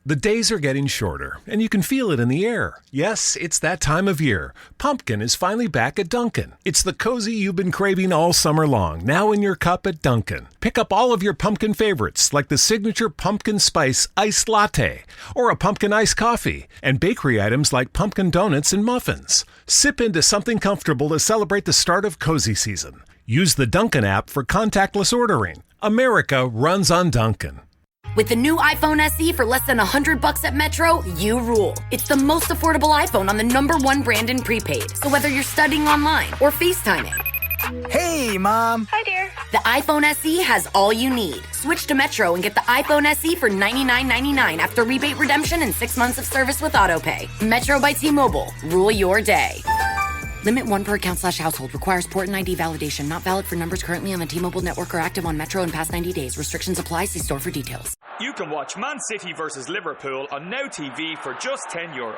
The days are getting shorter, and you can feel it in the air. Yes, it's that time of year. Pumpkin is finally back at Dunkin'. It's the cozy you've been craving all summer long, now in your cup at Dunkin'. Pick up all of your pumpkin favorites, like the signature pumpkin spice iced latte, or a pumpkin iced coffee, and bakery items like pumpkin donuts and muffins. Sip into something comfortable to celebrate the start of cozy season. Use the Dunkin' app for contactless ordering. America runs on Dunkin'. With the new iPhone SE for less than $100 at Metro, you rule. It's the most affordable iPhone on the #1 brand in prepaid. So whether you're studying online or FaceTiming. Hey, Mom. Hi, dear. The iPhone SE has all you need. Switch to Metro and get the iPhone SE for $99.99 after rebate redemption and 6 months of service with AutoPay. Metro by T-Mobile. Rule your day. Limit 1 per account/household. Requires port and ID validation. Not valid for numbers currently on the T-Mobile network or active on Metro in past 90 days. Restrictions apply. See store for details. You can watch Man City versus Liverpool on Now TV for just €10.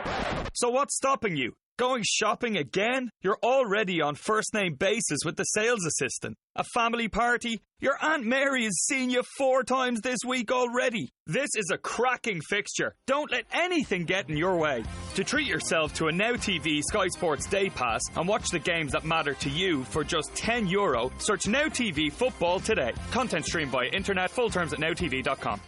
So what's stopping you? Going shopping again? You're already on first-name basis with the sales assistant. A family party? Your Aunt Mary has seen you 4 times this week already. This is a cracking fixture. Don't let anything get in your way. To treat yourself to a Now TV Sky Sports Day Pass and watch the games that matter to you for just €10, search Now TV Football today. Content streamed via internet. Full terms at nowtv.com.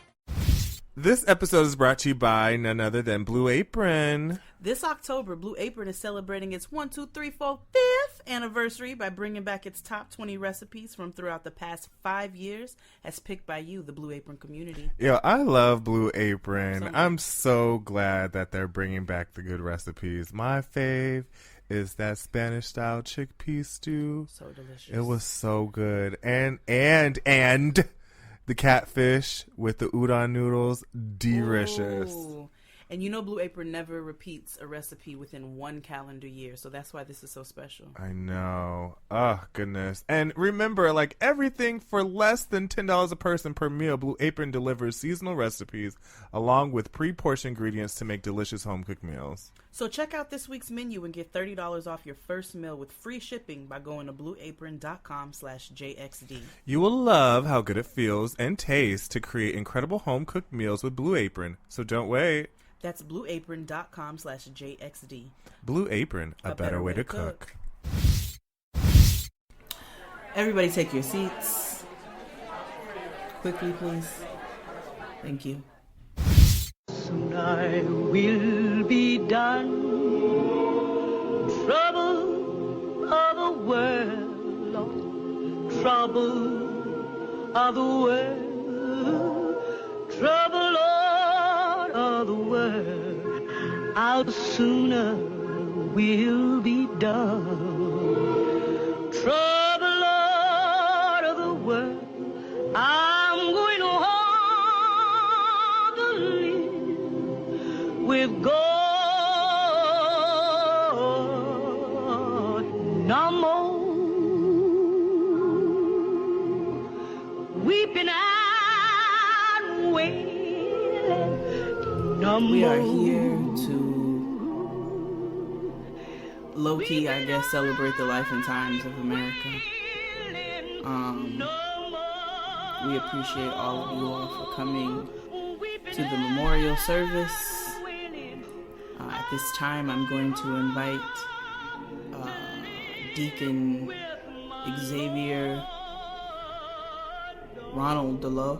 This episode is brought to you by none other than Blue Apron. This October, Blue Apron is celebrating its 5th anniversary by bringing back its top 20 recipes from throughout the past 5 years, as picked by you, the Blue Apron community. Yo, I love Blue Apron. I'm so glad that they're bringing back the good recipes. My fave is that Spanish-style chickpea stew. So delicious. It was so good. And the catfish with the udon noodles, delicious. Ooh. And you know Blue Apron never repeats a recipe within 1 calendar year, so that's why this is so special. I know. Oh, goodness. And remember, like, everything for less than $10 a person per meal, Blue Apron delivers seasonal recipes along with pre-portioned ingredients to make delicious home-cooked meals. So check out this week's menu and get $30 off your first meal with free shipping by going to blueapron.com/JXD. You will love how good it feels and tastes to create incredible home-cooked meals with Blue Apron. So don't wait. That's blueapron.com/JXD. Blue Apron, a better way to cook. Everybody take your seats. Quickly, please. Thank you. Soon I will be done. Trouble of the world, Lord. Trouble of the world. Trouble, Lord, of the world. How sooner will be done. Trouble, Lord, of the world. I'm going to with God, no more weeping and wailing, no more. We are here to low-key, I guess, celebrate the life and times of America. We appreciate all of you all for coming to the memorial service. At this time, I'm going to invite Deacon Xavier Ronald DeLoe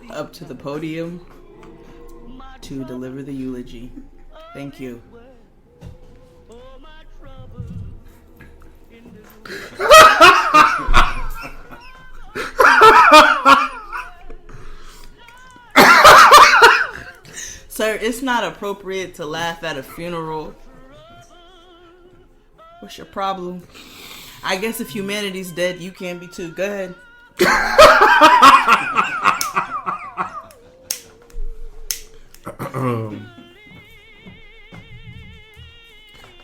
up to the podium to deliver the eulogy. Thank you. Sir, it's not appropriate to laugh at a funeral. What's your problem? I guess if humanity's dead, you can be too. Go ahead.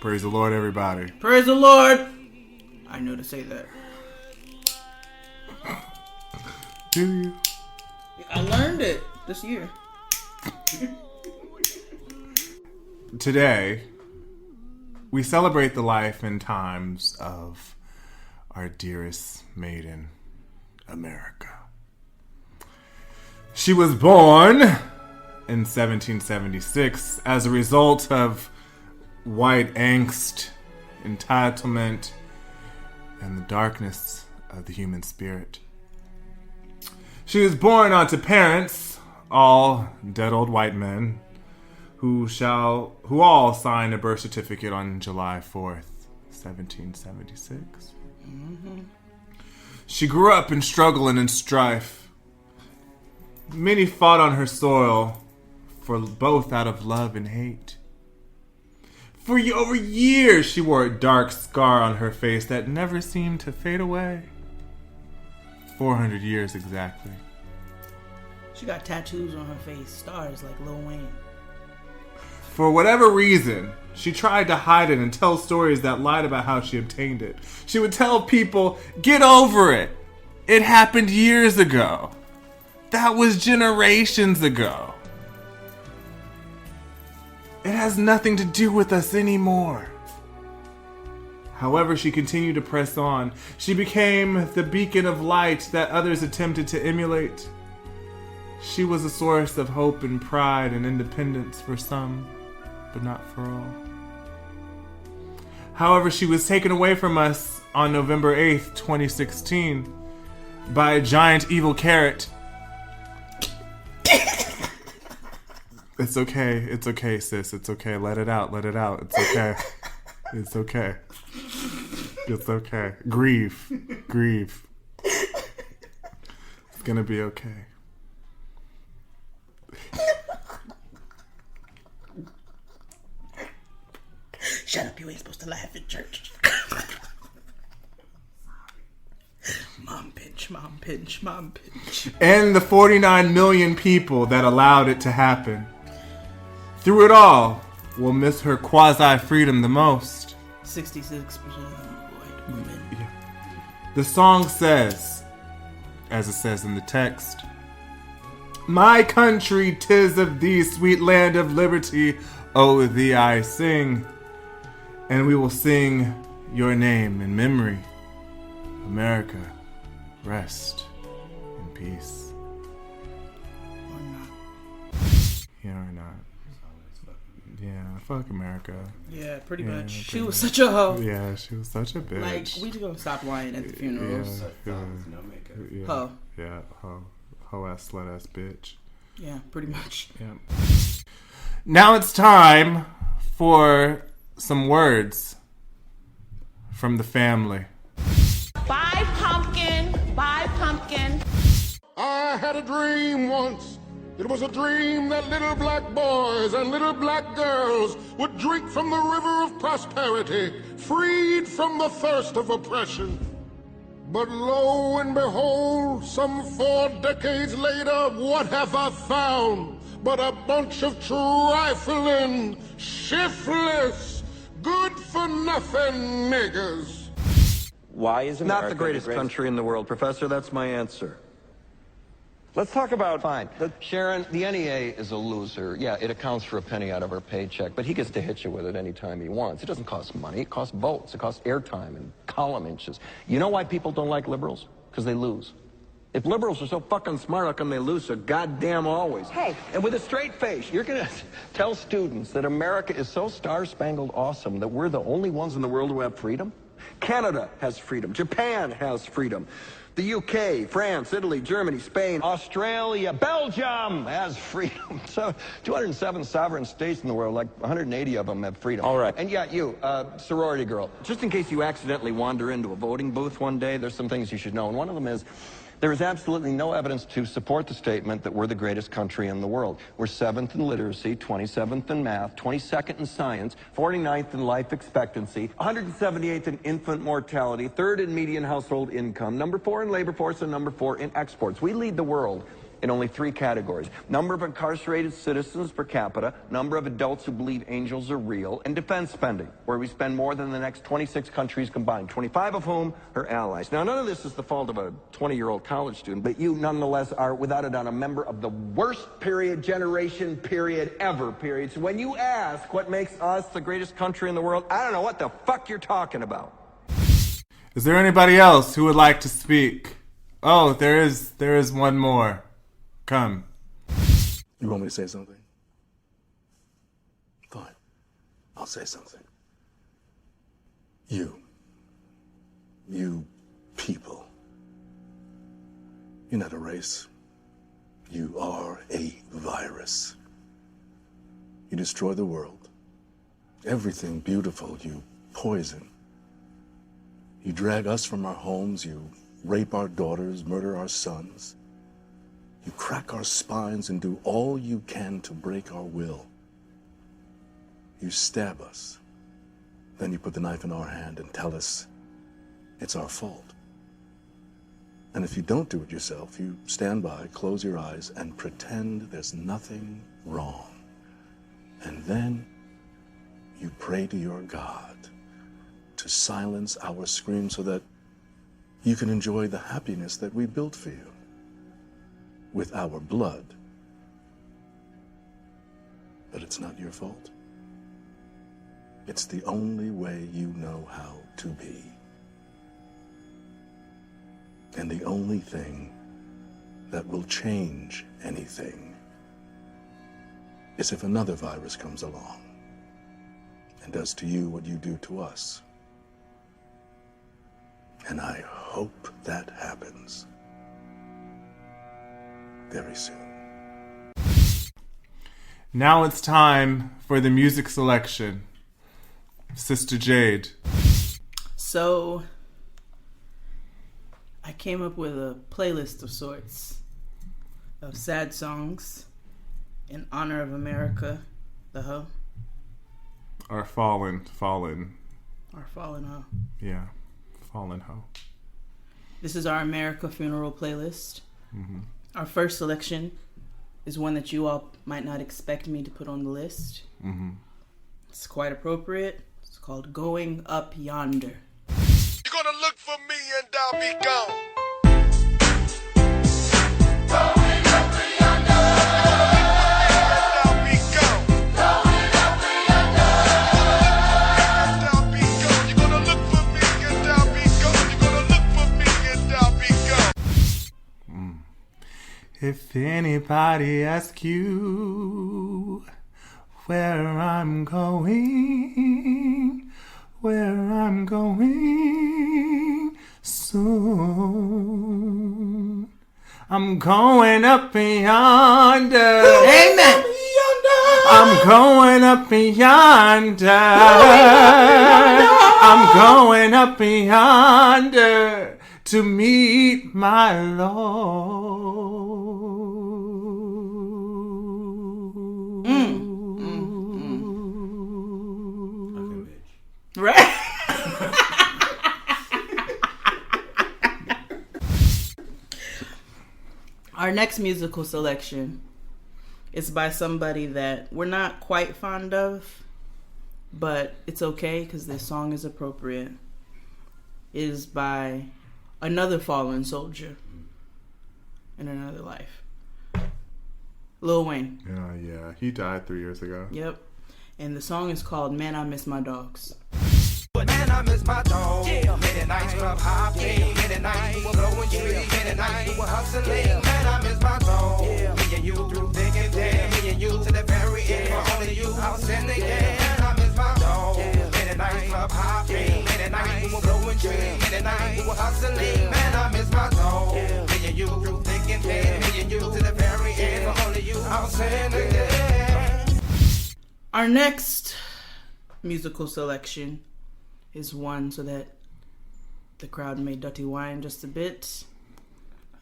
Praise the Lord, everybody. Praise the Lord. I know to say that. Do you? I learned it this year. Today, we celebrate the life and times of our dearest maiden, America. She was born in 1776 as a result of white angst, entitlement, and the darkness of the human spirit. She was born onto parents, all dead old white men, who all signed a birth certificate on July 4th, 1776. She grew up in struggle and in strife. Many fought on her soil, for both out of love and hate. For over years, she wore a dark scar on her face that never seemed to fade away. 400 years exactly. She got tattoos on her face, stars like Lil Wayne. For whatever reason, she tried to hide it and tell stories that lied about how she obtained it. She would tell people, get over it. It happened years ago. That was generations ago. It has nothing to do with us anymore. However, she continued to press on. She became the beacon of light that others attempted to emulate. She was a source of hope and pride and independence for some, but not for all. However, she was taken away from us on November 8th, 2016 by a giant evil carrot. It's okay, sis. It's okay. Let it out. It's okay. It's okay. It's okay. Grieve. It's gonna be okay. Shut up, you ain't supposed to laugh in church. Mom pinch. And the 49 million people that allowed it to happen. Through it all, we'll miss her quasi-freedom the most. 66% of white women. Yeah. The song says, as it says in the text, my country, 'tis of thee, sweet land of liberty, O thee I sing. And we will sing your name in memory. America, rest in peace. Or not. Yeah, or not. Yeah, fuck America. Yeah, pretty much. pretty She was such a hoe. Yeah, she was such a bitch. Like, we just gonna stop lying at the funerals. Yeah, Ho. Yeah, ho ass, slut ass bitch. Yeah, pretty much. Yeah. Now it's time for some words from the family. Bye, pumpkin. Bye, pumpkin. I had a dream once. It was a dream that little black boys and little black girls would drink from the river of prosperity, freed from the thirst of oppression. But lo and behold, some 4 decades later, what have I found but a bunch of trifling, shiftless, good-for-nothing niggers? Why is America Not the greatest country in the world, Professor. That's my answer. Let's talk about... Fine. Sharon, the NEA is a loser. Yeah, it accounts for a penny out of her paycheck, but he gets to hit you with it anytime he wants. It doesn't cost money. It costs votes. It costs airtime and column inches. You know why people don't like liberals? Because they lose. If liberals are so fucking smart, how come they lose so goddamn always? Hey. And with a straight face, you're going to tell students that America is so star-spangled awesome that we're the only ones in the world who have freedom? Canada has freedom. Japan has freedom. The UK, France, Italy, Germany, Spain, Australia, Belgium has freedom. So 207 sovereign states in the world, like 180 of them have freedom. All right. And yeah, you, sorority girl, just in case you accidentally wander into a voting booth one day, there's some things you should know. And one of them is, there is absolutely no evidence to support the statement that we're the greatest country in the world. We're 7th in literacy, 27th in math, 22nd in science, 49th in life expectancy, 178th in infant mortality, 3rd in median household income, number 4 in labor force, and number 4 in exports. We lead the world in only 3 categories: number of incarcerated citizens per capita, number of adults who believe angels are real, and defense spending, where we spend more than the next 26 countries combined, 25 of whom are allies. Now, none of this is the fault of a 20-year-old college student, but you nonetheless are, without a doubt, a member of the worst generation ever. So when you ask what makes us the greatest country in the world, I don't know what the fuck you're talking about. Is there anybody else who would like to speak? Oh, there is one more. Come. You want me to say something? Fine. I'll say something. You people. You're not a race. You are a virus. You destroy the world. Everything beautiful you poison. You drag us from our homes. You rape our daughters, murder our sons. You crack our spines and do all you can to break our will. You stab us. Then you put the knife in our hand and tell us it's our fault. And if you don't do it yourself, you stand by, close your eyes, and pretend there's nothing wrong. And then you pray to your God to silence our screams so that you can enjoy the happiness that we built for you with our blood. But it's not your fault. It's the only way you know how to be. And the only thing that will change anything is if another virus comes along and does to you what you do to us. And I hope that happens very soon. Now it's time for the music selection. Sister Jade. So, I came up with a playlist of sorts of sad songs in honor of America, the hoe. Our fallen. Our fallen hoe. Yeah, fallen hoe. This is our America funeral playlist. Mm-hmm. Our first selection is one that you all might not expect me to put on the list. Mm-hmm. It's quite appropriate. It's called Going Up Yonder. You're gonna look for me and I'll be gone. Going up yonder. And I'll be gone. Going up yonder. And I'll be gone. You're gonna look for me and I'll be gone. You're gonna look for me and I'll be gone. If anybody asks you where I'm going soon, I'm going up yonder. Amen. I'm going up yonder. I'm going up yonder to meet my Lord. Right? Our next musical selection is by somebody that we're not quite fond of, but it's okay because this song is appropriate. It is by another fallen soldier in another life. Lil Wayne. Yeah. He died 3 years ago. Yep. And the song is called Man, I Miss My Dogs. Man, I miss my dog. Yeah. Many nights club hopping, many nights we were blowing trees, many nights we were hustling. Man, I miss my dog. Yeah. Me and you through thick and thin, me and you to the very end. For only you, I was in the end. Man, I miss my dog. Yeah. Many nights club hopping, many nights we were blowing trees, many nights we were hustling. Man, I miss my dog. Yeah. Me and you through thick and thin, me and you to the very end. For only you, I was in the end. Our next musical selection is one so that the crowd may dirty wine just a bit.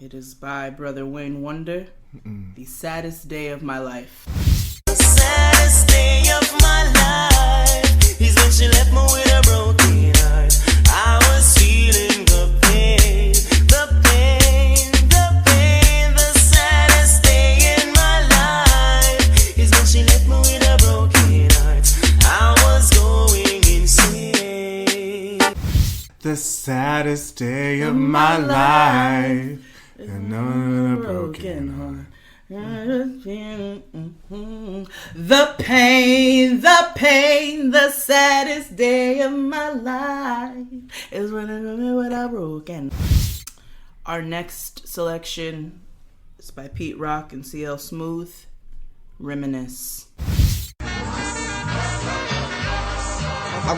It is by Brother Wayne Wonder, The Saddest Day of My Life. The saddest day of my life is when she left me with a broken heart. I was feeling the pain, the pain, the pain. The saddest day in my life is when she left me with a broken heart. I was going insane. The saddest day of my life, and another broken heart. The pain, the saddest day of my life is when I remember what I broken. Our next selection It's by Pete Rock and CL Smooth. Reminisce. I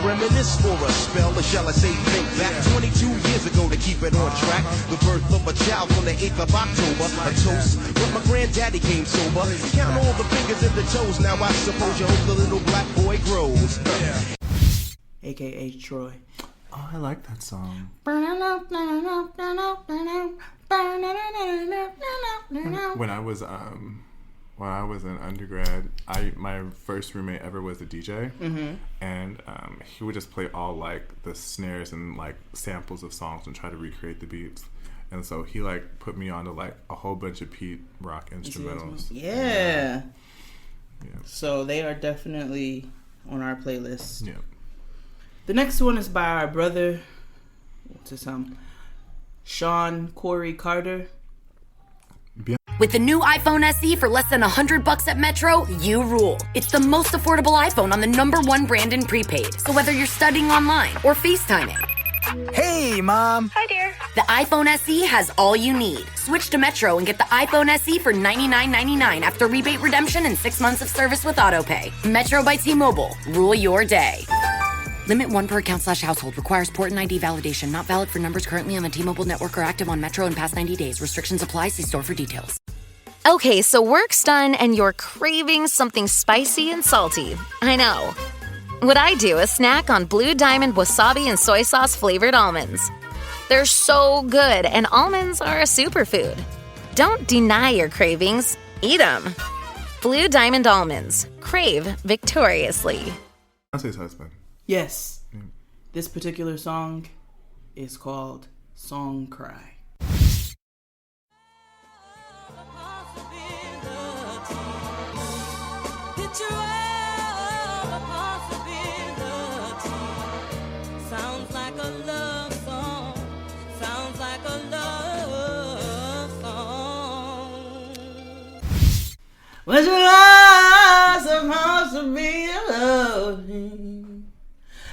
reminisce for a spell, or shall I say think back 22 years ago to keep it on track. The birth of a child on the 8th of October, a toast, but my granddaddy came sober. Count all the fingers and the toes, now I suppose you hope the little black boy grows. AKA Troy. Oh, I like that song. When I was in undergrad, my first roommate ever was a DJ, and he would just play all like the snares and like samples of songs and try to recreate the beats. And so he like put me onto like a whole bunch of Pete Rock instrumentals. Yeah. So they are definitely on our playlist. Yeah. The next one is by our brother, Sean Corey Carter. With the new iPhone SE for less than $100 at Metro, you rule. It's the most affordable iPhone on the #1 brand in prepaid. So whether you're studying online or FaceTiming. Hey, Mom. Hi, dear. The iPhone SE has all you need. Switch to Metro and get the iPhone SE for $99.99 after rebate redemption and 6 months of service with AutoPay. Metro by T-Mobile. Rule your day. Limit 1 per account/household. Requires port and ID validation. Not valid for numbers currently on the T-Mobile network or active on Metro in past 90 days. Restrictions apply. See store for details. Okay, so work's done and you're craving something spicy and salty. I know. What I do is snack on Blue Diamond wasabi and soy sauce flavored almonds. They're so good, and almonds are a superfood. Don't deny your cravings. Eat them. Blue Diamond almonds. Crave victoriously. Beyonce's husband. Yes. This particular song is called Song Cry. Sounds like a love song. Sounds like a love song. What you are supposed to be loving?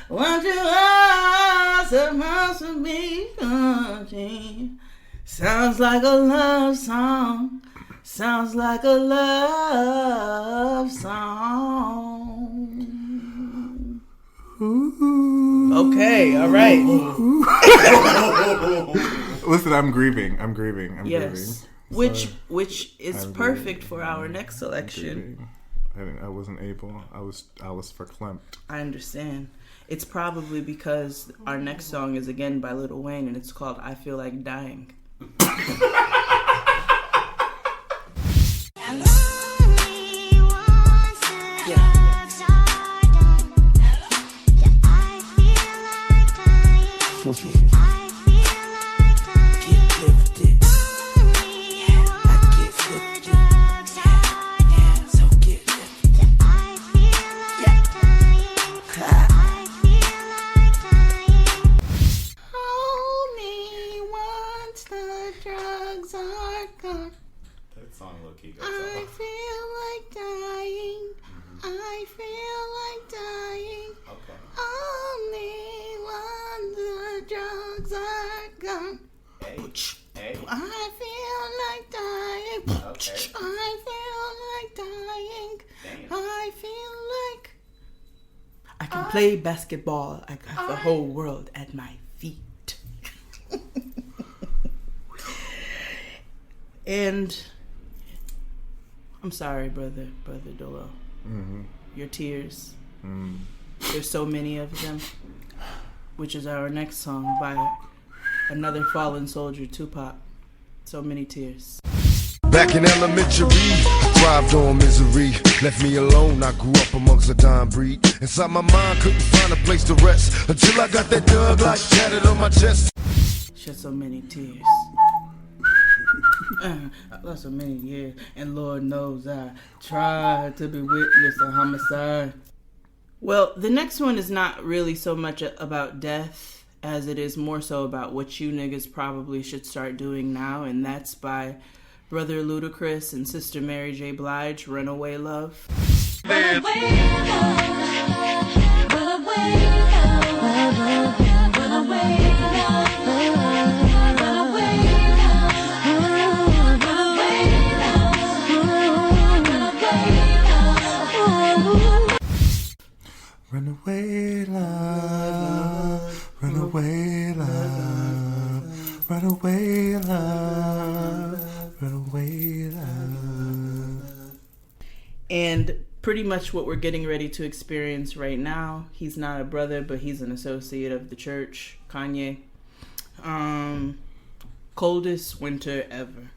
What you are supposed to be loving? Sounds like a love song. Sounds like a love song. Okay, all right. Listen, I'm grieving. I'm grieving. Yes. Which is perfect for our next selection. I wasn't able. I was verklempt. I understand. It's probably because our next song is again by Lil Wayne and it's called I Feel Like Dying. Play basketball. I got the whole world at my feet. And I'm sorry, brother Dolo. Mm-hmm. Your tears. There's so many of them. Which is our next song by another fallen soldier, Tupac. So many tears. Back in elementary, thrived on misery. Left me alone, I grew up amongst a dying breed. Inside my mind, couldn't find a place to rest until I got that Doug light tatted on my chest. Shed so many tears. I lost so many years, and Lord knows I tried to be witness to homicide. Well, the next one is not really so much about death as it is more so about what you niggas probably should start doing now, and that's by Brother Ludacris and Sister Mary J. Blige, Runaway Love. And pretty much what we're getting ready to experience right now. He's not a brother, but he's an associate of the church. Kanye. Coldest winter ever.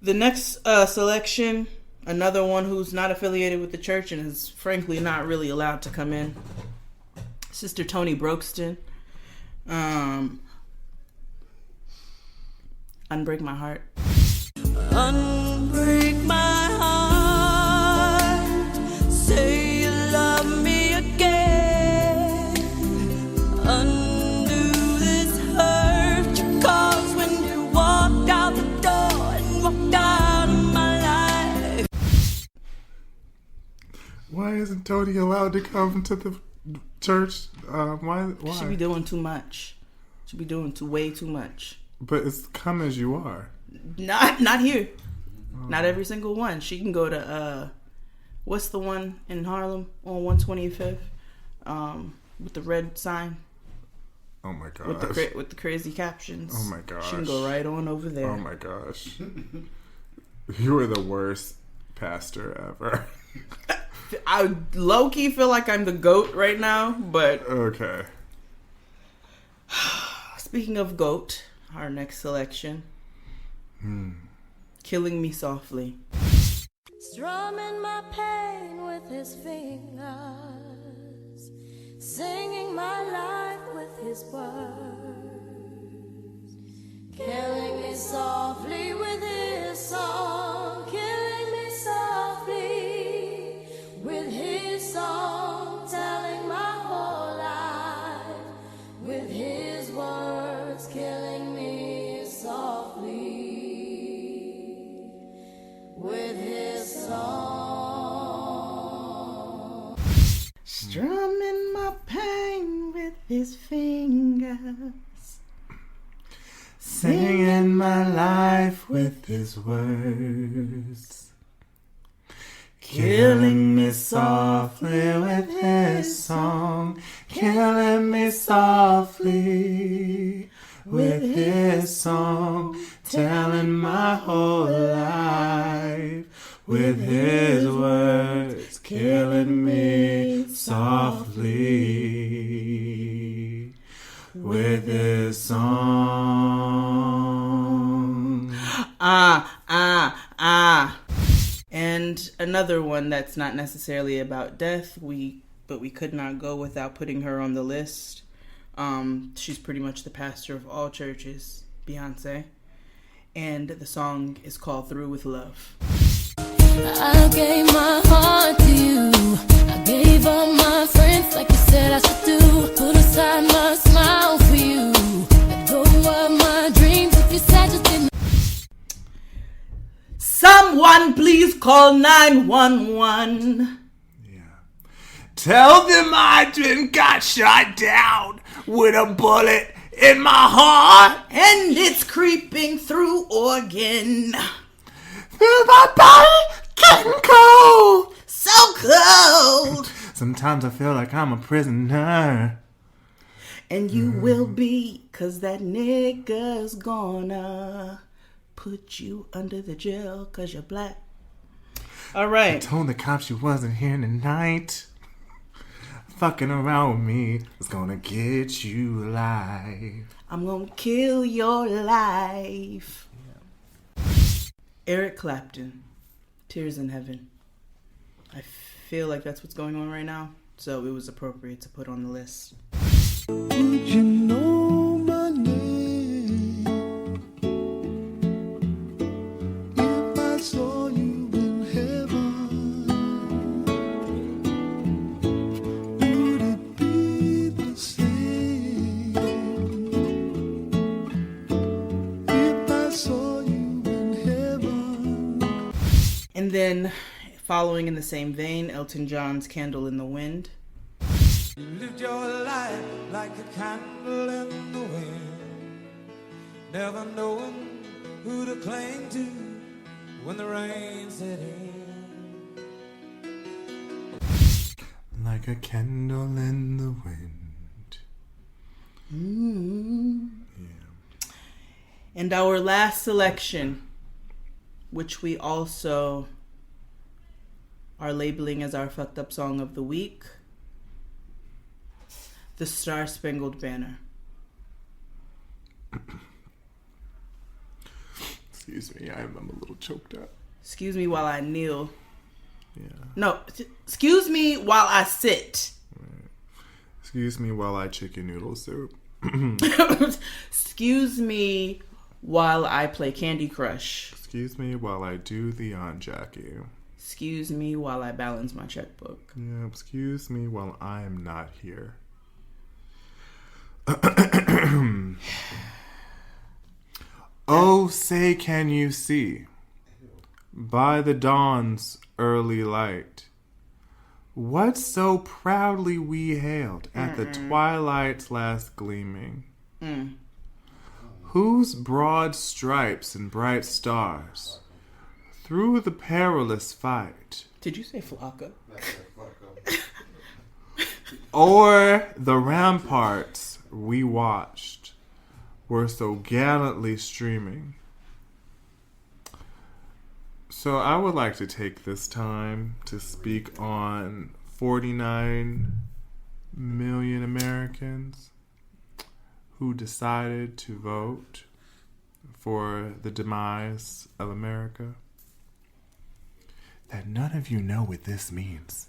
The next selection, another one who's not affiliated with the church and is frankly not really allowed to come in. Sister Toni Broxton. Unbreak My Heart. Unbreak my heart. Say you love me again. Undo this hurt you caused when you walked out the door and walked out of my life. Why isn't Tony allowed to come to the church? Why? She be doing too much. She be doing way too much. But it's come as you are. Not here. Oh. Not every single one. She can go to what's the one in Harlem on 125th with the red sign. Oh my gosh. With the crazy captions. Oh my gosh. She can go right on over there. Oh my gosh. You are the worst pastor ever. I low-key feel like I'm the GOAT right now, but okay. Speaking of GOAT, our next selection. Killing Me Softly. Strumming my pain with his fingers, singing my life with his words, killing me softly with his song, killing me softly with his song, telling my whole life with his words, killing me softly with his song. Strumming my pain with his fingers, singing my life with his words, killing me softly with his song, killing me softly with his song, telling my whole life with his words, killing me softly with his song. And another one that's not necessarily about death, but we could not go without putting her on the list. She's pretty much the pastor of all churches, Beyonce. And the song is called Through With Love. I gave my heart to you. I gave all my friends like you said I should do. Put aside my smile for you. Let go of my dreams if you said you didn't. Someone please call 911. Tell them I got shot down with a bullet in my heart, and it's creeping through organ. Feel my body getting cold, so cold. Sometimes I feel like I'm a prisoner. And you will be, 'cause that nigga's gonna put you under the jail 'cause you're black. All right. I told the cops you wasn't here tonight. Fucking around with me is gonna get you alive. I'm gonna kill your life. Yeah. Eric Clapton, Tears in Heaven. I feel like that's what's going on right now, so it was appropriate to put on the list. Would you know my name if I saw you in heaven? Would it be the same if I saw you in heaven? And then, following in the same vein, Elton John's Candle in the Wind. You lived your life like a candle in the wind, never knowing who to cling to when the rain set in. like a candle in the wind. Yeah. And our last selection, which we also are labeling as our fucked up song of the week, The Star Spangled Banner. Excuse me, I'm a little choked up. Excuse me while I kneel. Yeah. No, excuse me while I sit. Right. Excuse me while I chicken noodle soup. Excuse me while I play Candy Crush. Excuse me while I do the Aunt Jackie. Excuse me while I balance my checkbook. Yeah, excuse me while I am not here. Oh, say can you see, by the dawn's early light, what so proudly we hailed at the twilight's last gleaming? Whose broad stripes and bright stars through the perilous fight. Did you say Flocka? O'er the ramparts we watched were so gallantly streaming. So I would like to take this time to speak on 49 million Americans who decided to vote for the demise of America. That none of you know what this means.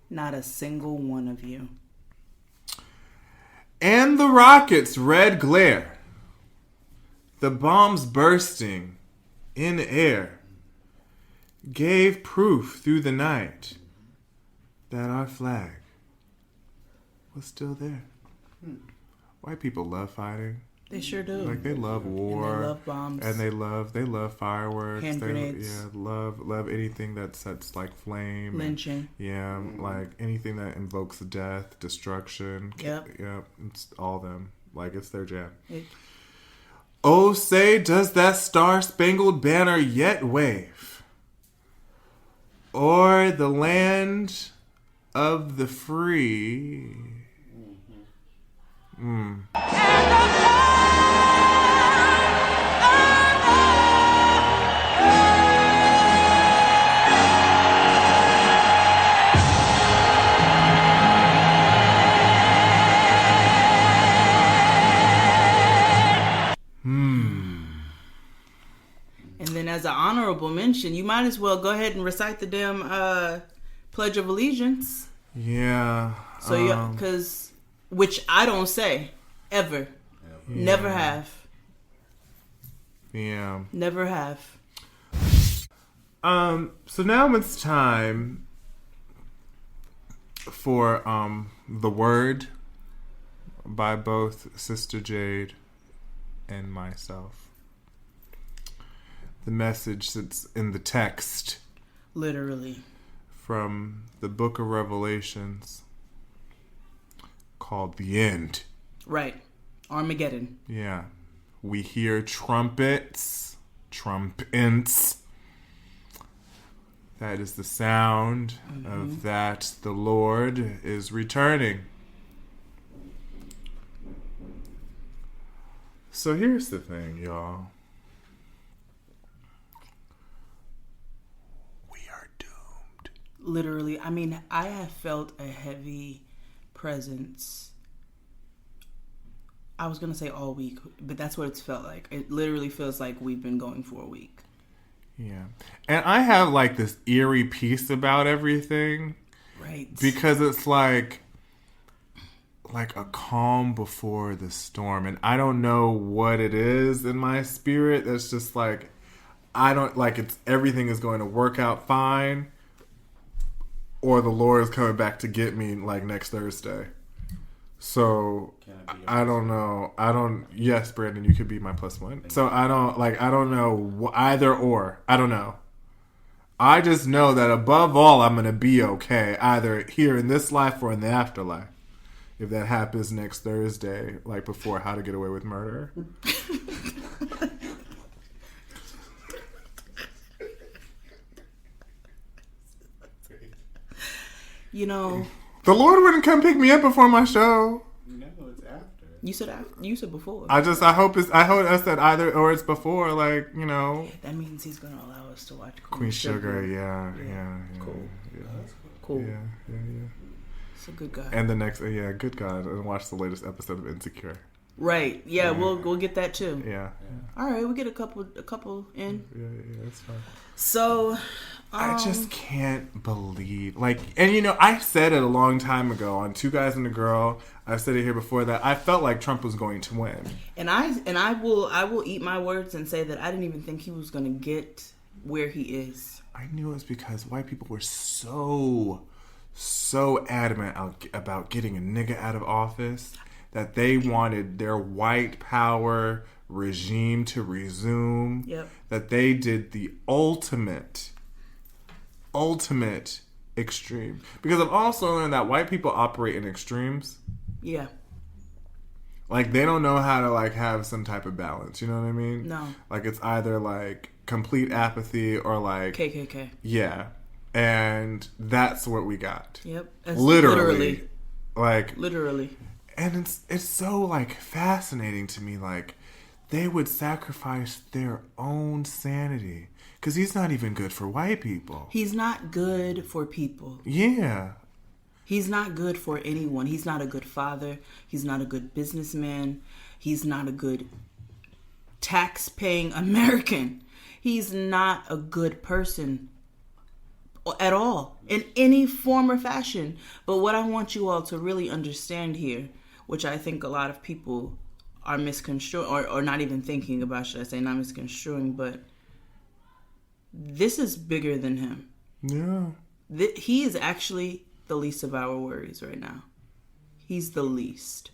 Not a single one of you. And the rocket's red glare, the bombs bursting in air, gave proof through the night that our flag was still there. White people love fighting. They sure do. Like, they love war. And they love bombs. And they love fireworks. Hand grenades. Yeah, love anything that sets like flame. Lynching. Yeah, like anything that invokes death, destruction. Yep. Yep. It's all them. Like, it's their jam. Oh, say, does that star-spangled banner yet wave o'er the land of the free? And then as an honorable mention, you might as well go ahead and recite the damn Pledge of Allegiance. Yeah. So yeah, because which I don't say ever, never have. Yeah. Never have. So now it's time for The Word by both Sister Jade and myself. The message that's in the text. Literally. From the book of Revelations called The End. Right. Armageddon. Yeah. We hear trumpets. That is the sound of that the Lord is returning. So here's the thing, y'all. We are doomed. Literally. I mean, I have felt a heavy presence. I was going to say all week, but that's what it's felt like. It literally feels like we've been going for a week. Yeah. And I have like this eerie peace about everything. Right. Because it's like a calm before the storm. And I don't know what it is in my spirit that's just like, I don't like it's everything is going to work out fine, or the Lord is coming back to get me like next Thursday. So I don't know. Yes, Brandon, you could be my +1. So I don't know either or. I don't know. I just know that above all, I'm going to be okay, either here in this life or in the afterlife. If that happens next Thursday, like before How to Get Away with Murder. You know, the Lord wouldn't come pick me up before my show. No, it's after. You said after. You said before. I hope I said either or it's before. Like, you know. That means he's gonna allow us to watch Queen Sugar. Yeah. Cool. Yeah. Cool. Yeah. It's a good guy. And the next, good guy. And watch the latest episode of Insecure. Right. Yeah. We'll get that too. Yeah. All right. We get a couple in. Yeah. That's fine. So. I just can't believe, and you know, I said it a long time ago on Two Guys and a Girl. I've said it here before that I felt like Trump was going to win. And I will eat my words and say that I didn't even think he was going to get where he is. I knew it was because white people were so adamant about getting a nigga out of office that they wanted their white power regime to resume. Yep. That they did the ultimate extreme, because I've also learned that white people operate in extremes. Yeah. Like, they don't know how to have some type of balance, you know what I mean? No. Like, it's either complete apathy or KKK. Yeah. And that's what we got. Yep. Literally. Literally. And it's so fascinating to me, they would sacrifice their own sanity. Because he's not even good for white people. He's not good for people. Yeah. He's not good for anyone. He's not a good father. He's not a good businessman. He's not a good tax-paying American. He's not a good person at all, in any form or fashion. But what I want you all to really understand here, which I think a lot of people are misconstruing, or not even thinking about, should I say, not misconstruing, but this is bigger than him. Yeah. He is actually the least of our worries right now. He's the least.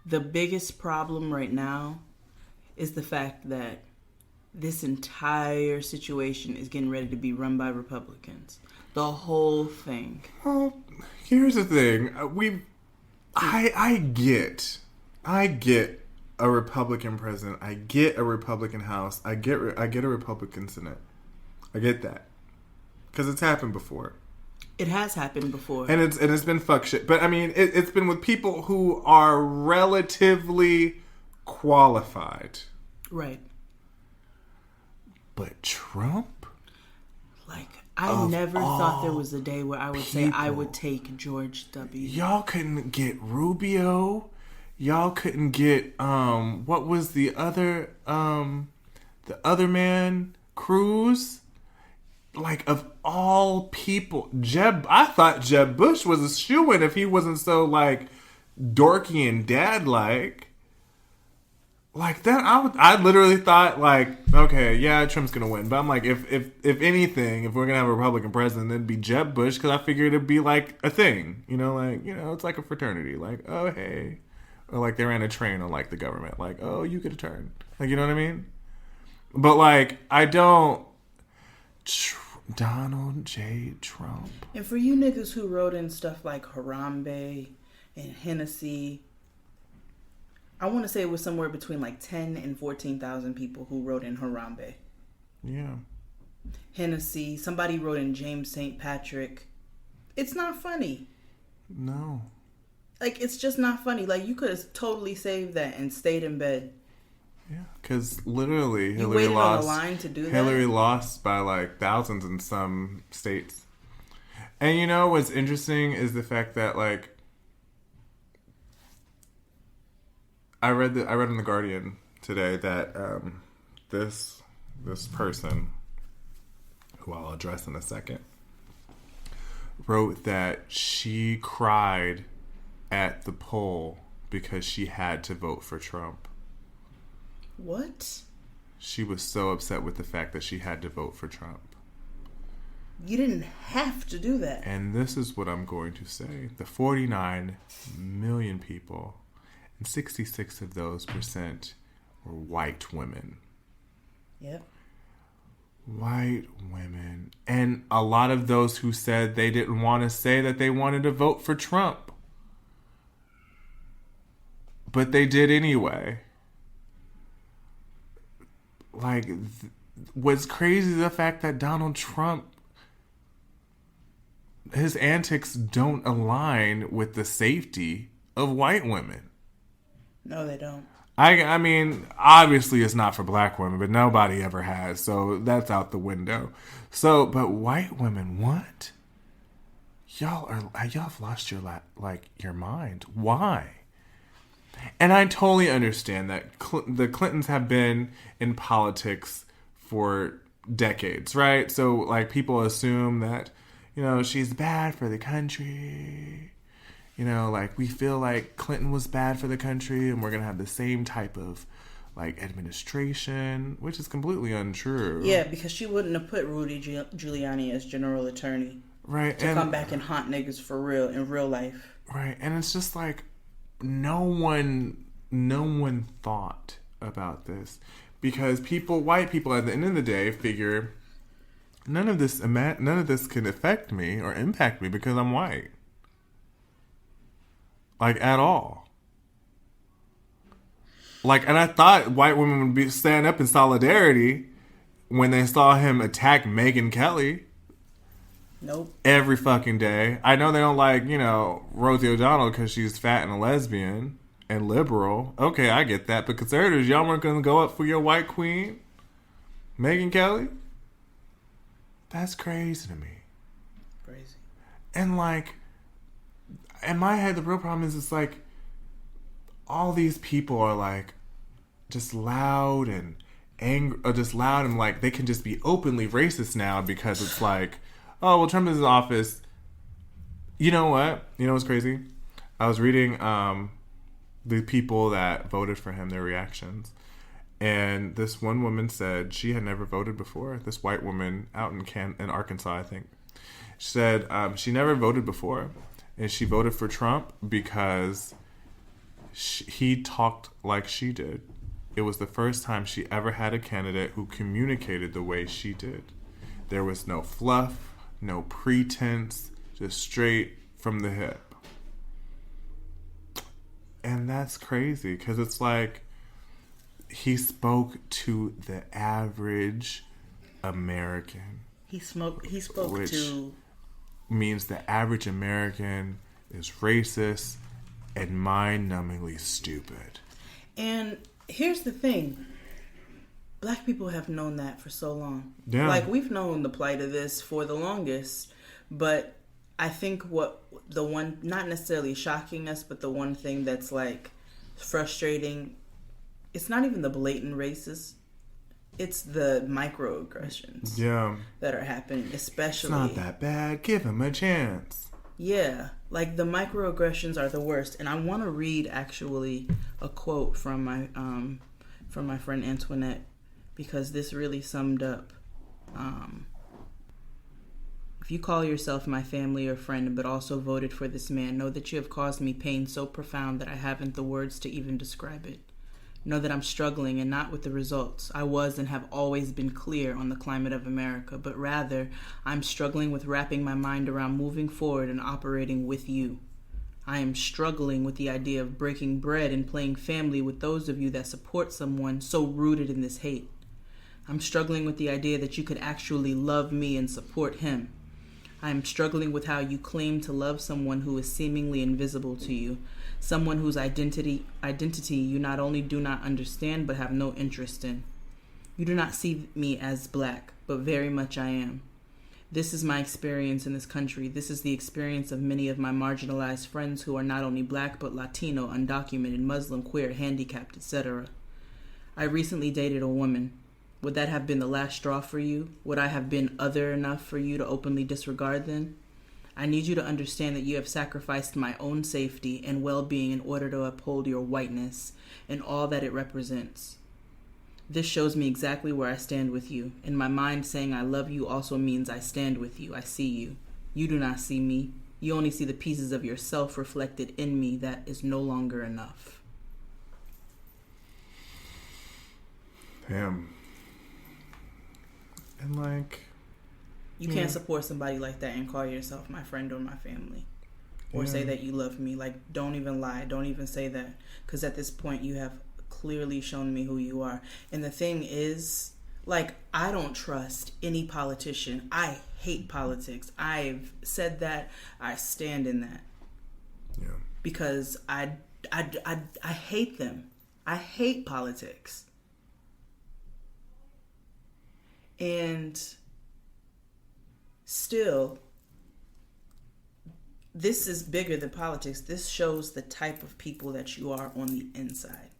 The biggest problem right now is the fact that this entire situation is getting ready to be run by Republicans. The whole thing. Well, here's the thing. I get a Republican president. I get a Republican House. I get a Republican Senate. I get that, because it's happened before. It has happened before, and it's been fuck shit. But I mean, it's been with people who are relatively qualified, right? But Trump, I never thought there was a day where I would say I would take George W. Y'all couldn't get Rubio. Y'all couldn't get what was the other man, Cruz. Of all people, I thought Jeb Bush was a shoo-in if he wasn't so dorky and dad-like. That, I literally thought okay, yeah, Trump's gonna win, but I'm if anything, if we're gonna have a Republican president, then it'd be Jeb Bush, because I figured it'd be a thing, it's like a fraternity, oh hey, or they ran a train on the government, oh, you get a turn, you know what I mean? But I don't. Donald J. Trump. And for you niggas who wrote in stuff like Harambe and Hennessy, I want to say it was somewhere between 10 and 14,000 people who wrote in Harambe. Yeah. Hennessy. Somebody wrote in James St. Patrick. It's not funny. No. It's just not funny. You could have totally saved that and stayed in bed. Yeah, because literally Hillary lost. On the line to do Hillary that? lost by thousands in some states. And you know what's interesting is the fact that I read in the Guardian today that this person, who I'll address in a second, wrote that she cried at the poll because she had to vote for Trump. What? She was so upset with the fact that she had to vote for Trump. You didn't have to do that. And this is what I'm going to say. The 49 million people, and 66 of those percent were white women. Yep. White women. And a lot of those who said they didn't want to say that they wanted to vote for Trump. But they did anyway. What's crazy is the fact that Donald Trump, his antics don't align with the safety of white women. No, they don't. I mean, obviously it's not for black women, but nobody ever has, so that's out the window. So, but white women, what? Y'all have lost your mind. Why? And I totally understand that the Clintons have been in politics for decades, right? So, like, people assume that, you know, she's bad for the country. You know, like, we feel like Clinton was bad for the country and we're going to have the same type of, like, administration, which is completely untrue. Yeah, because she wouldn't have put Rudy Giuliani as general attorney. Right. To come back and haunt niggas for real, in real life. Right. And it's just like, no one thought about this. Because white people at the end of the day figure, none of this can affect me or impact me because I'm white. Like, at all. Like, and I thought white women would stand up in solidarity when they saw him attack Megyn Kelly. Nope. Every fucking day. I know they don't like, you know, Rosie O'Donnell because she's fat and a lesbian and liberal. Okay, I get that. But conservatives, y'all weren't going to go up for your white queen? Megyn Kelly? That's crazy to me. Crazy. And, like, in my head, the real problem is it's like all these people are like just loud and angry, or just loud and like they can just be openly racist now because it's like, oh, well, Trump is in office. You know what? You know what's crazy? I was reading the people that voted for him, their reactions. And this one woman said she had never voted before. This white woman out in Arkansas, I think. She said she never voted before. And she voted for Trump because he talked like she did. It was the first time she ever had a candidate who communicated the way she did. There was no fluff, no pretense, just straight from the hip. And that's crazy because it's like he spoke to the average American. He spoke to... means the average American is racist and mind-numbingly stupid. And here's the thing. Black people have known that for so long. Yeah. Like, we've known the plight of this for the longest. But I think not necessarily shocking us, but the one thing that's, like, frustrating, it's not even the blatant racist. It's the microaggressions that are happening, especially... It's not that bad. Give him a chance. Yeah. Like, the microaggressions are the worst. And I want to read, actually, a quote from my friend Antoinette, because this really summed up. If you call yourself my family or friend, but also voted for this man, know that you have caused me pain so profound that I haven't the words to even describe it. Know that I'm struggling, and not with the results. I was and have always been clear on the climate of America, but rather I'm struggling with wrapping my mind around moving forward and operating with you. I am struggling with the idea of breaking bread and playing family with those of you that support someone so rooted in this hate. I'm struggling with the idea that you could actually love me and support him. I am struggling with how you claim to love someone who is seemingly invisible to you. Someone whose identity you not only do not understand, but have no interest in. You do not see me as black, but very much I am. This is my experience in this country. This is the experience of many of my marginalized friends who are not only black, but Latino, undocumented, Muslim, queer, handicapped, etc. I recently dated a woman. Would that have been the last straw for you? Would I have been other enough for you to openly disregard then? I need you to understand that you have sacrificed my own safety and well-being in order to uphold your whiteness and all that it represents. This shows me exactly where I stand with you. In my mind, saying I love you also means I stand with you. I see you. You do not see me. You only see the pieces of yourself reflected in me. That is no longer enough. Damn. And like... You can't support somebody like that and call yourself my friend or my family. Or say that you love me. Like, don't even lie. Don't even say that. Because at this point, you have clearly shown me who you are. And the thing is, Like, I don't trust any politician. I hate politics. I've said that. I stand in that. Yeah. Because I hate them. I hate politics. And still, this is bigger than politics. This shows the type of people that you are on the inside.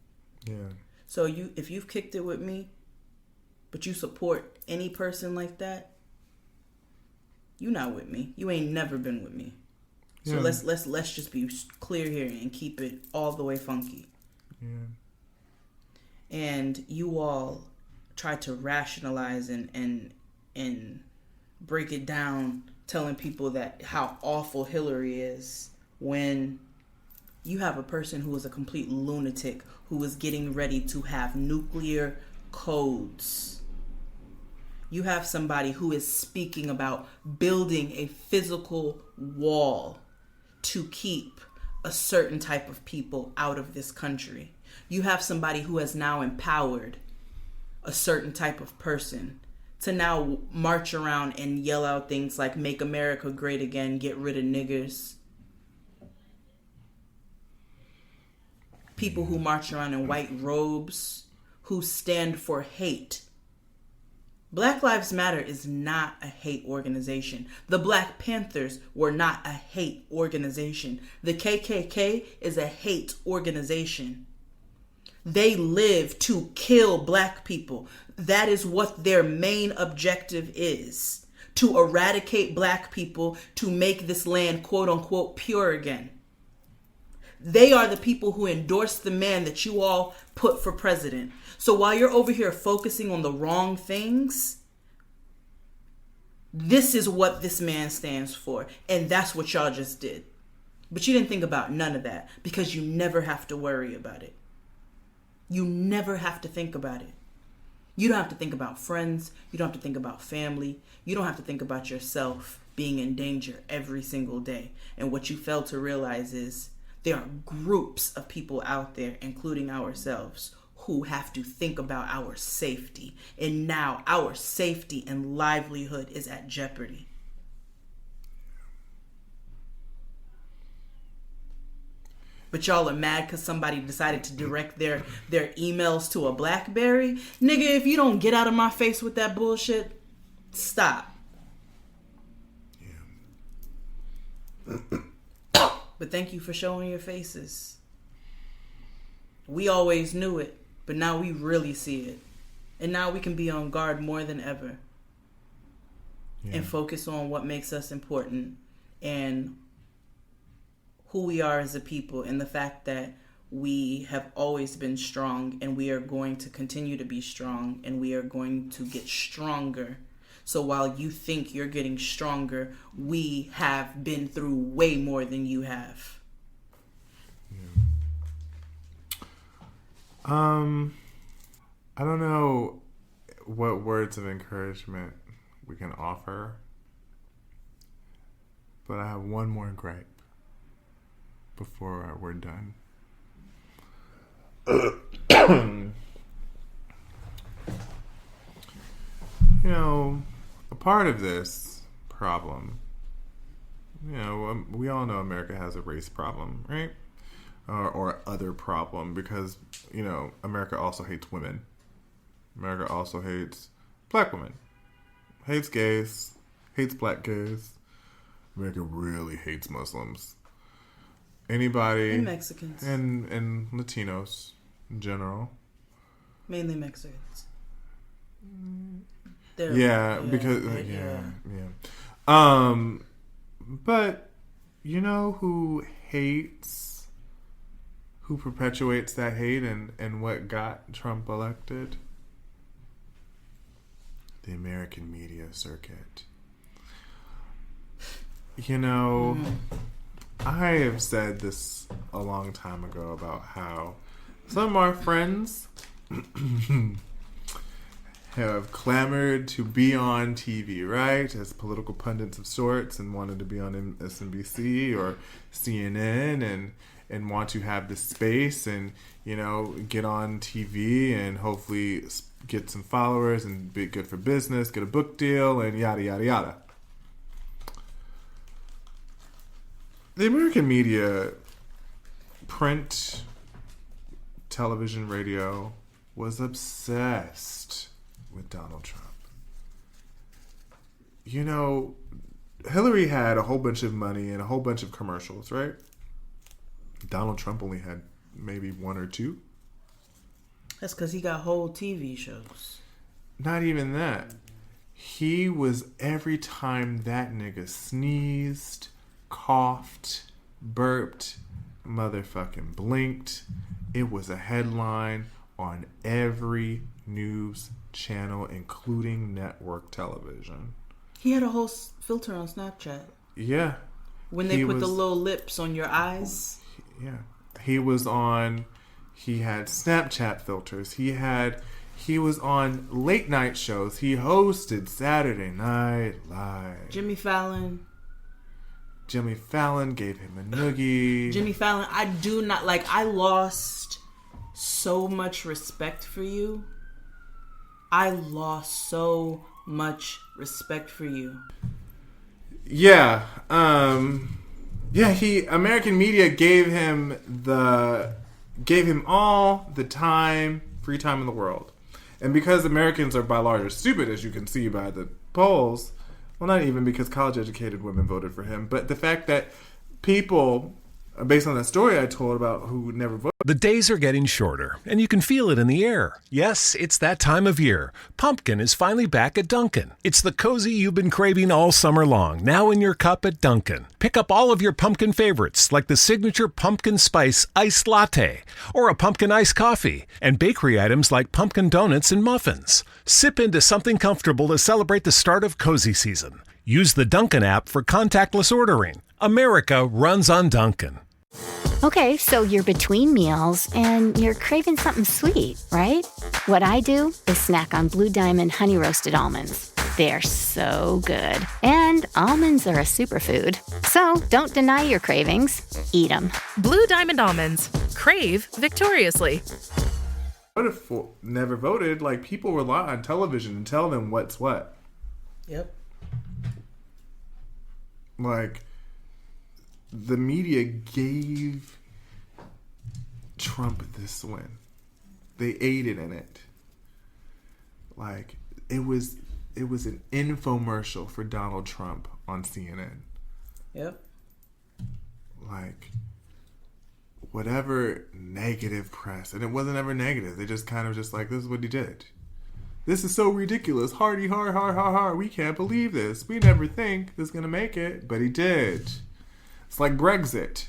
Yeah. So if you've kicked it with me, but you support any person like that, you not with me. You ain't never been with me. So let's just be clear here and keep it all the way funky. Yeah. And you all try to rationalize and break it down, telling people that how awful Hillary is, when you have a person who is a complete lunatic who is getting ready to have nuclear codes. You have somebody who is speaking about building a physical wall to keep a certain type of people out of this country. You have somebody who has now empowered a certain type of person to now march around and yell out things like "Make America Great Again," "Get rid of niggers." People who march around in white robes, who stand for hate. Black Lives Matter is not a hate organization. The Black Panthers were not a hate organization. The KKK is a hate organization. They live to kill black people. That is what their main objective is. To eradicate black people, to make this land quote unquote pure again. They are the people who endorse the man that you all put for president. So while you're over here focusing on the wrong things, this is what this man stands for. And that's what y'all just did. But you didn't think about none of that because you never have to worry about it. You never have to think about it. You don't have to think about friends. You don't have to think about family. You don't have to think about yourself being in danger every single day. And what you fail to realize is there are groups of people out there, including ourselves, who have to think about our safety. And now our safety and livelihood is at jeopardy. But y'all are mad because somebody decided to direct their emails to a BlackBerry? Nigga, if you don't get out of my face with that bullshit, stop. Yeah. But thank you for showing your faces. We always knew it, but now we really see it. And now we can be on guard more than ever. Yeah. And focus on what makes us important and who we are as a people, and the fact that we have always been strong and we are going to continue to be strong and we are going to get stronger. So while you think you're getting stronger, we have been through way more than you have. Yeah. I don't know what words of encouragement we can offer, but I have one more gripe before we're done. You know, a part of this problem, you know, we all know America has a race problem, right? Or other problem, because, you know, America also hates women. America also hates black women. Hates gays. Hates black gays. America really hates Muslims. Anybody. And Mexicans. And Latinos in general. Mainly Mexicans. Because but you know who perpetuates that hate and what got Trump elected? The American media circuit. You know, I have said this a long time ago about how some of our friends have clamored to be on TV, right? As political pundits of sorts, and wanted to be on MSNBC or CNN and want to have this space and, you know, get on TV and hopefully get some followers and be good for business, get a book deal, and yada, yada, yada. The American media, print, television, radio, was obsessed with Donald Trump. You know, Hillary had a whole bunch of money and a whole bunch of commercials, right? Donald Trump only had maybe one or two. That's because he got whole TV shows. Not even that. He was, every time that nigga sneezed, coughed, burped, motherfucking blinked, it was a headline on every news channel, including network television. He had a whole filter on Snapchat. Yeah. When they put the little lips on your eyes. Yeah. He was on, he had Snapchat filters. He was on late night shows. He hosted Saturday Night Live. Jimmy Fallon gave him a noogie. Jimmy Fallon, I do not, like, I lost so much respect for you. I lost so much respect for you. Yeah. American media gave him all the time, free time in the world. And because Americans are by large stupid, as you can see by the polls, well, not even because college-educated women voted for him, but the fact that people, based on that story I told about who never voted. The days are getting shorter, and you can feel it in the air. Yes, it's that time of year. Pumpkin is finally back at Dunkin'. It's the cozy you've been craving all summer long, now in your cup at Dunkin'. Pick up all of your pumpkin favorites, like the signature pumpkin spice iced latte, or a pumpkin iced coffee, and bakery items like pumpkin donuts and muffins. Sip into something comfortable to celebrate the start of cozy season. Use the Dunkin' app for contactless ordering. America runs on Dunkin'. Okay, so you're between meals and you're craving something sweet, right? What I do is snack on Blue Diamond honey roasted almonds. They're so good. And almonds are a superfood. So don't deny your cravings. Eat them. Blue Diamond almonds. Crave victoriously. What if never voted? Like, people rely on television and tell them what's what. Yep. Like, the media gave Trump this win. They aided in it. Like, it was an infomercial for Donald Trump on CNN. Yep. Like, whatever negative press, and it wasn't ever negative. They just kind of just like, this is what he did. This is so ridiculous. Hardy, har. We can't believe this. We never think this is going to make it, but he did. It's like Brexit.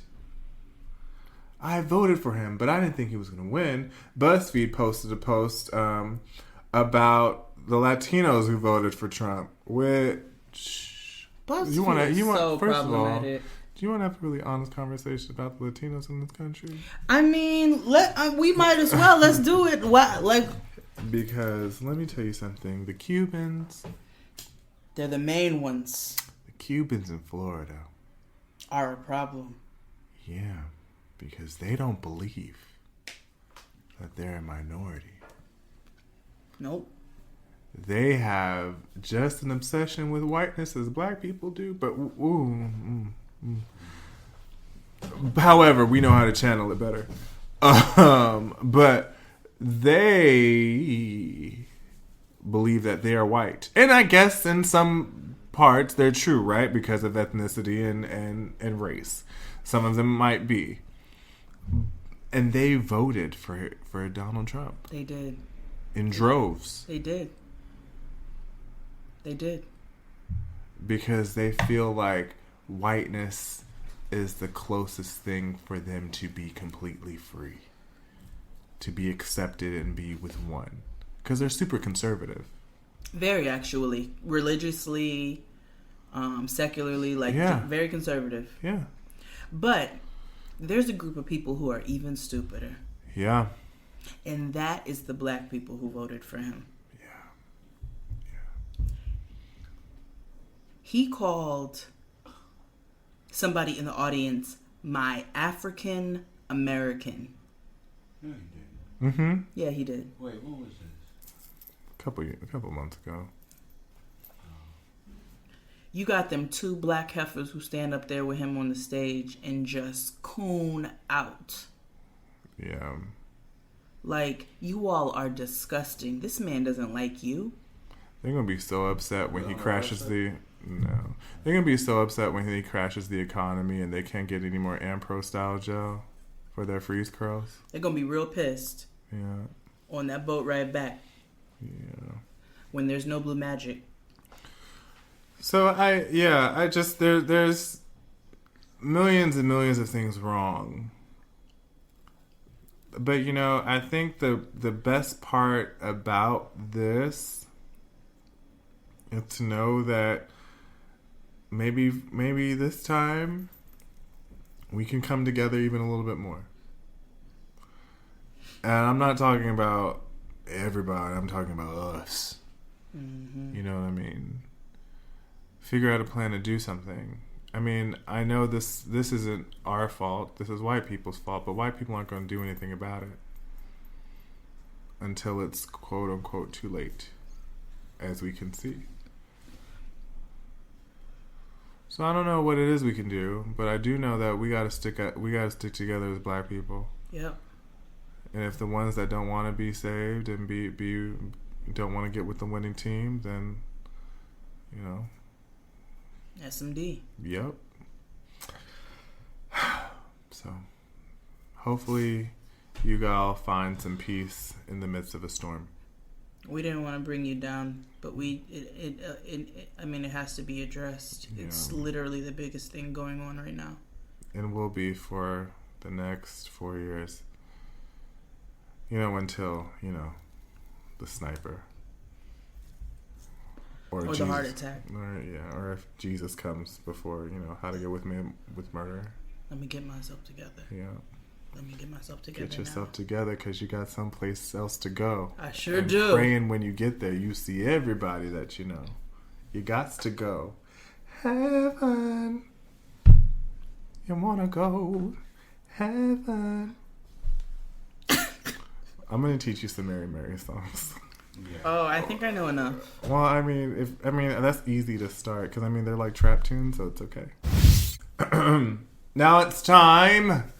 I voted for him, but I didn't think he was going to win. BuzzFeed posted a post about the Latinos who voted for Trump, which BuzzFeed is so problematic. Do you want to have a really honest conversation about the Latinos in this country? I mean, we might as well. Let's do it. Because let me tell you something. The Cubans, they're the main ones. The Cubans in Florida are a problem. Yeah, because they don't believe that they're a minority. Nope. They have just an obsession with whiteness as black people do, but however, we know how to channel it better. But they believe that they are white. And I guess in some parts they're true, right? Because of ethnicity and race. Some of them might be. And they voted for Donald Trump. They did. In droves. They did. They did. Because they feel like whiteness is the closest thing for them to be completely free. To be accepted and be with one. Because they're super conservative. Very, actually. Religiously, secularly, very conservative. Yeah. But there's a group of people who are even stupider. Yeah. And that is the black people who voted for him. He called somebody in the audience my African American. Mm-hmm. Yeah, he did. Wait, what was this? A couple months ago. You got them two black heifers who stand up there with him on the stage and just coon out. Yeah. Like, you all are disgusting. This man doesn't like you. They're gonna be so upset when he crashes the. No, they're gonna be so upset when he crashes the economy and they can't get any more Ampro style gel for their freeze curls. They're gonna be real pissed. Yeah. On that boat ride back. Yeah. When there's no blue magic. So I just there's millions and millions of things wrong. But I think the best part about this is to know that maybe this time we can come together even a little bit more. And I'm not talking about everybody, I'm talking about us. Mm-hmm. You know what I mean? Figure out a plan to do something. I mean, I know this isn't our fault. This is white people's fault, but white people aren't going to do anything about it until it's quote unquote too late, as we can see. So I don't know what it is we can do, but I do know that we got to stick together as black people. Yep. And if the ones that don't want to be saved and don't want to get with the winning team, then SMD. Yep. So, hopefully, you all find some peace in the midst of a storm. We didn't want to bring you down, but it has to be addressed. Yeah. It's literally the biggest thing going on right now. And will be for the next 4 years. Until, the sniper. Or the heart attack. Or if Jesus comes before, how to get with me with murder. Let me get myself together. Yeah. Let me get myself together. Get yourself together because you got someplace else to go. I sure do. Praying when you get there, you see everybody that you know. You got to go. Heaven. You want to go. Heaven. I'm going to teach you some Mary songs. Yeah. Oh, I think I know enough. Well, that's easy to start because they're like trap tunes, so it's okay. Now it's time.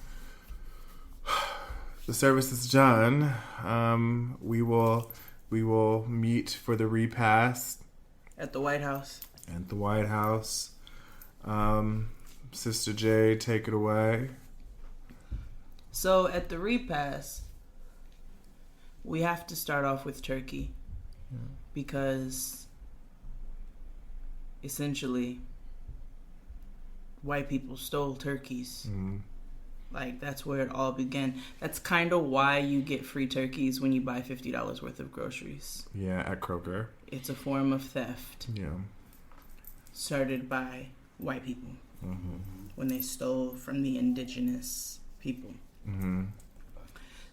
The service is done. We will meet for the repast at the White House. At the White House. Sister J, take it away. So at the repast, we have to start off with turkey because essentially white people stole turkeys. Mm-hmm. Like, that's where it all began. That's kind of why you get free turkeys when you buy $50 worth of groceries. Yeah, at Kroger. It's a form of theft. Yeah. Started by white people when they stole from the indigenous people. Mm-hmm.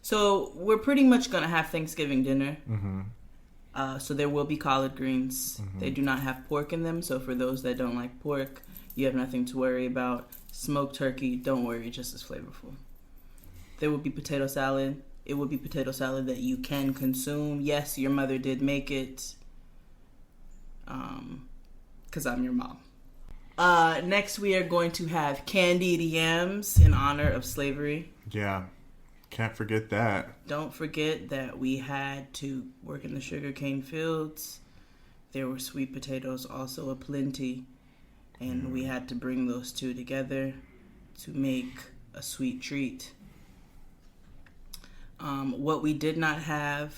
So we're pretty much going to have Thanksgiving dinner. Mm-hmm. So there will be collard greens. Mm-hmm. They do not have pork in them. So for those that don't like pork, you have nothing to worry about. Smoked turkey, don't worry, just as flavorful. There will be potato salad. It will be potato salad that you can consume. Yes, your mother did make it. Because I'm your mom. Next, we are going to have candied yams in honor of slavery. Yeah. Can't forget that. Don't forget that we had to work in the sugarcane fields. There were sweet potatoes also aplenty. And we had to bring those two together to make a sweet treat. What we did not have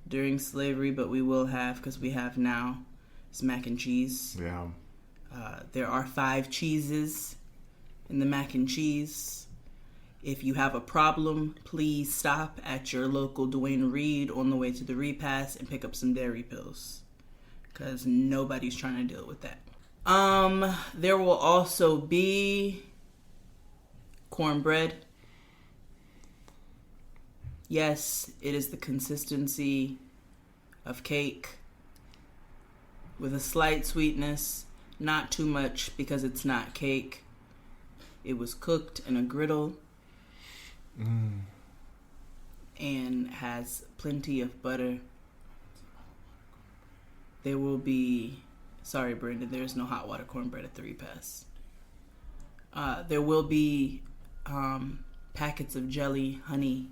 during slavery, but we will have because we have now, is mac and cheese. Yeah. There are 5 cheeses in the mac and cheese. If you have a problem, please stop at your local Duane Reade on the way to the repast and pick up some dairy pills. Because nobody's trying to deal with that. There will also be cornbread. Yes, it is the consistency of cake with a slight sweetness. Not too much because it's not cake. It was cooked in a griddle. And has plenty of butter. There will be, sorry, Brandon, there is no hot water cornbread at 3 Pass. There will be packets of jelly, honey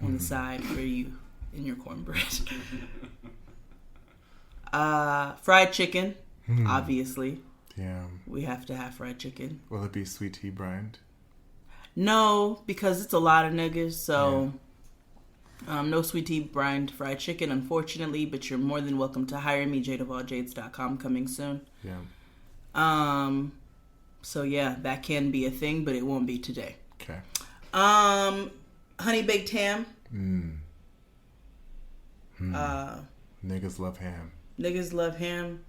on the side for you in your cornbread. Fried chicken, obviously. Yeah. We have to have fried chicken. Will it be sweet tea brined? No, because it's a lot of niggas, so no sweet tea brined fried chicken, unfortunately, but you're more than welcome to hire me, jadeofalljades.com, coming soon. Yeah. So yeah, that can be a thing, but it won't be today. Okay. Honey baked ham. Niggas love ham. Niggas love ham.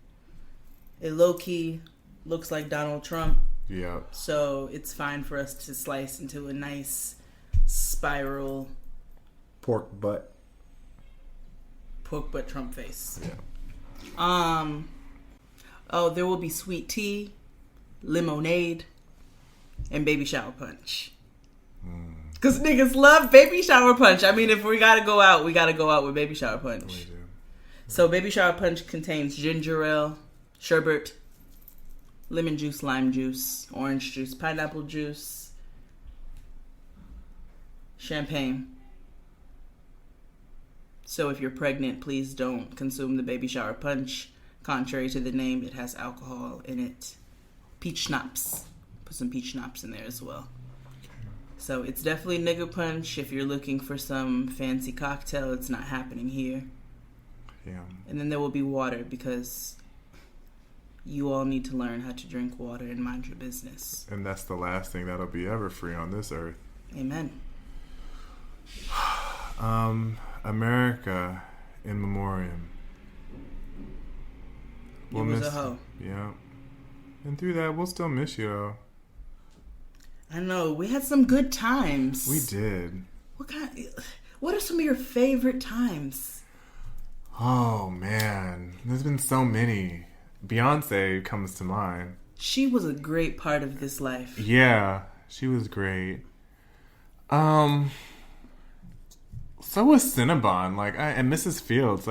It low-key looks like Donald Trump. Yeah. So it's fine for us to slice into a nice spiral pork butt Trump face. Yeah. Oh, there will be sweet tea, lemonade, and baby shower punch. Because niggas love baby shower punch. I mean, if we gotta go out, we gotta go out with baby shower punch. We do. So baby shower punch contains ginger ale, sherbet, lemon juice, lime juice, orange juice, pineapple juice, champagne. So if you're pregnant, please don't consume the baby shower punch. Contrary to the name, it has alcohol in it. Peach schnapps. Put some peach schnapps in there as well. So it's definitely nigga punch. If you're looking for some fancy cocktail, it's not happening here. Yeah. And then there will be water, because you all need to learn how to drink water and mind your business. And that's the last thing that'll be ever free on this earth. Amen. America in Memoriam. You was a hoe. Yeah. And through that, we'll still miss you, though. I know. We had some good times. We did. What are some of your favorite times? Oh, man. There's been so many. Beyonce comes to mind. She was a great part of this life. Yeah, she was great. So was Cinnabon, and Mrs. Fields,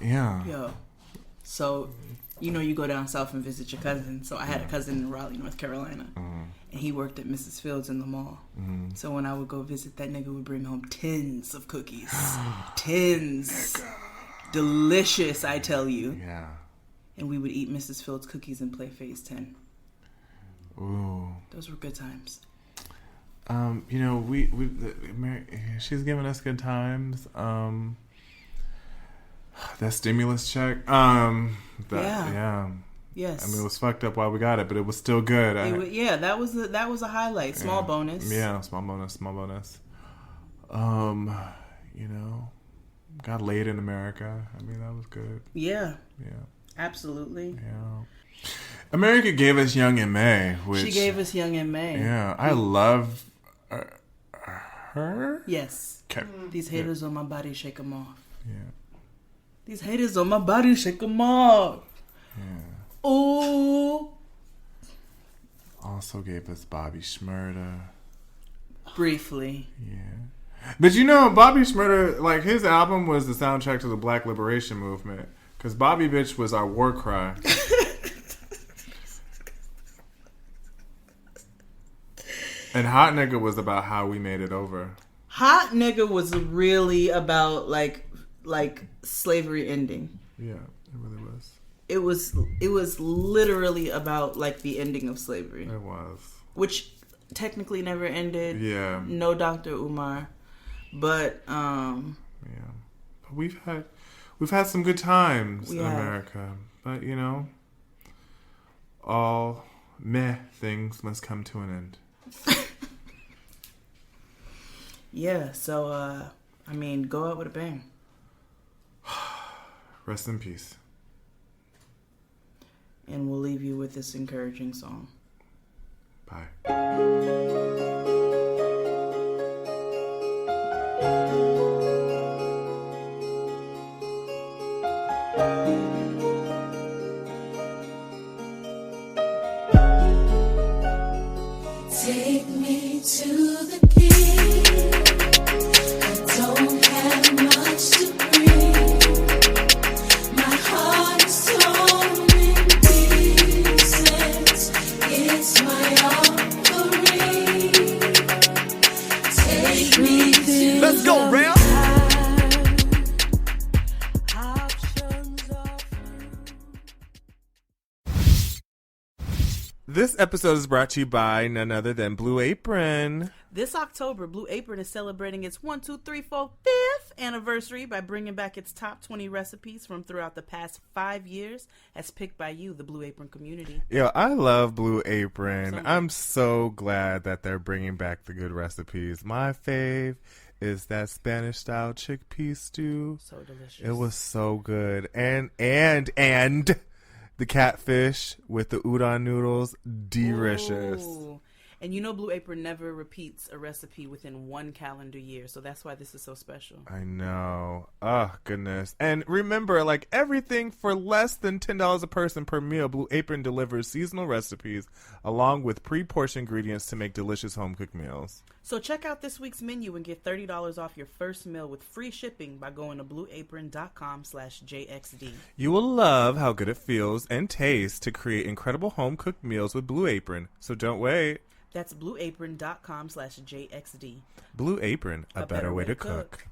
yeah. Yo, so, you go down south and visit your cousin. So I had a cousin in Raleigh, North Carolina, and he worked at Mrs. Fields in the mall. So when I would go visit, that nigga would bring home tins of cookies. Tins. Delicious, I tell you. Yeah. And we would eat Mrs. Fields cookies and play Phase 10. Ooh. Those were good times. She's giving us good times. That stimulus check. Yeah. Yes. I mean, it was fucked up while we got it, but it was still good. That was a highlight. Small bonus. Yeah, small bonus. Got laid in America. I mean, that was good. Yeah. Yeah. Absolutely. Yeah. America gave us Young M.A. She gave us Young M.A. Yeah. I love her. Yes. Okay. These haters on my body, shake them off. Yeah. These haters on my body, shake them off. Yeah. Ooh. Also gave us Bobby Shmurda. Briefly. Yeah. But Bobby Shmurda, his album was the soundtrack to the Black Liberation Movement. Because Bobby Bitch was our war cry. And Hot Nigga was about how we made it over. Hot Nigga was really about, slavery ending. Yeah, it really was. It was literally about, the ending of slavery. It was. Which technically never ended. Yeah. No Dr. Umar. But yeah, but we've had some good times in America, but all meh things must come to an end. Yeah, so go out with a bang. Rest in peace. And we'll leave you with this encouraging song. Bye. Take me to the king. I don't have much to bring. This episode is brought to you by none other than Blue Apron. This October, Blue Apron is celebrating its 5th anniversary by bringing back its top 20 recipes from throughout the past 5 years, as picked by you, the Blue Apron community. Yo, I love Blue Apron. I'm so glad that they're bringing back the good recipes. My fave is that Spanish-style chickpea stew. So delicious. It was so good. And the catfish with the udon noodles, delicious. Ooh. And you know Blue Apron never repeats a recipe within 1 calendar year, so that's why this is so special. I know. Oh, goodness. And remember, like, everything for less than $10 a person per meal, Blue Apron delivers seasonal recipes along with pre-portioned ingredients to make delicious home-cooked meals. So check out this week's menu and get $30 off your first meal with free shipping by going to blueapron.com/JXD. You will love how good it feels and tastes to create incredible home-cooked meals with Blue Apron. So don't wait. That's blueapron.com/JXD. Blue Apron, a better way to cook.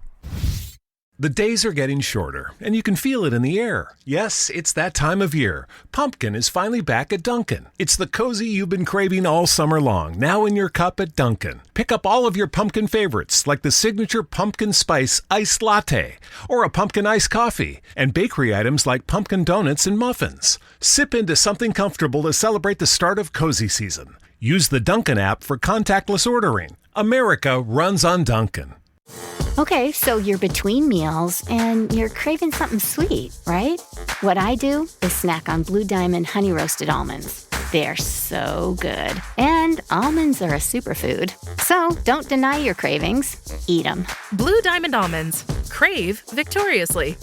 The days are getting shorter, and you can feel it in the air. Yes, it's that time of year. Pumpkin is finally back at Dunkin'. It's the cozy you've been craving all summer long, now in your cup at Dunkin'. Pick up all of your pumpkin favorites, like the signature pumpkin spice iced latte, or a pumpkin iced coffee, and bakery items like pumpkin donuts and muffins. Sip into something comfortable to celebrate the start of cozy season. Use the Dunkin' app for contactless ordering. America runs on Dunkin'. Okay, so you're between meals and you're craving something sweet, right? What I do is snack on Blue Diamond honey roasted almonds. They're so good. And almonds are a superfood. So don't deny your cravings. Eat them. Blue Diamond almonds. Crave victoriously.